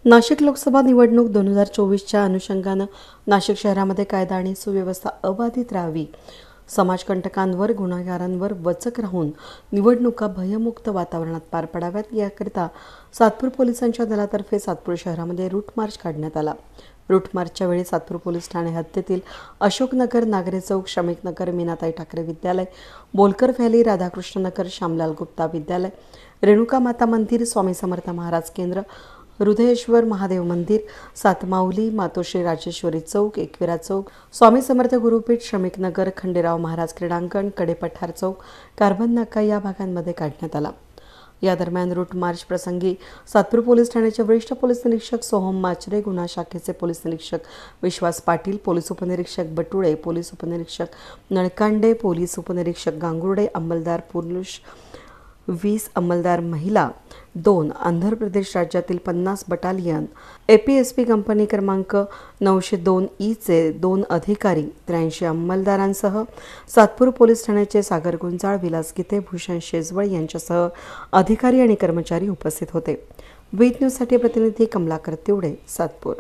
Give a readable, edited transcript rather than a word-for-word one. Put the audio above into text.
नाशिक लोकसभा निवडणूक 2024च्या अनुषंगानं नाशिक शहरामध्ये कायदा आणि सुव्यवस्था अबाधित राहावी, समाजकंटकांवर, गुन्हेगारांवर वचक राहून निवडणुका भयमुक्त वातावरणात पार पडाव्यात याकरिता सातपूर पोलिसांच्या दलातर्फे सातपूर शहरामध्ये रूट मार्च काढण्यात आला। रूट मार्चच्या वेळी सातपूर पोलीस ठाणे हद्दीतील अशोकनगर, नागरे चौक, श्रमिकनगर, मीनाताई ठाकरे विद्यालय, बोलकर व्हॅली, राधाकृष्ण नगर, श्यामलाल गुप्ता विद्यालय, रेणुका माता मंदिर, स्वामी समर्थ महाराज केंद्र, हृदयेश्वर महादेव मंदिर, सातमाऊली, मातोश्री राजेश्वरी चौक, एकविरा चौक, स्वामी समर्थ गुरुपीठ, श्रमिक नगर, खंडेराव महाराज क्रीडांगण, कडेपठार चौक, कार्बन नाका या भागांमध्ये काढण्यात आला। या दरम्यान रूट मार्च प्रसंगी सातपूर पोलीस ठाण्याचे वरिष्ठ पोलीस निरीक्षक सोहम माचरे, गुन्हा शाखेचे पोलीस निरीक्षक विश्वास पाटील, पोलीस उपनिरीक्षक बटुळे, पोलीस उपनिरीक्षक नळकांडे, पोलीस उपनिरीक्षक गांगुर्डे, अंमलदार पुरुष 20, अंमलदार महिला 2, आंध्र प्रदेश राज्यातील 50 बटालियन, एपीएसपी कंपनी क्रमांक 902 चे 2 अधिकारी, 83 अंमलदारांसह सातपूर पोलीस ठाण्याचे सागर गुंजाळ, विलास गीते, भूषण शेजवळ यांच्यासह अधिकारी आणि कर्मचारी उपस्थित होते। वीज न्यूजसाठी प्रतिनिधी कमलाकर तिवडे, सातपूर।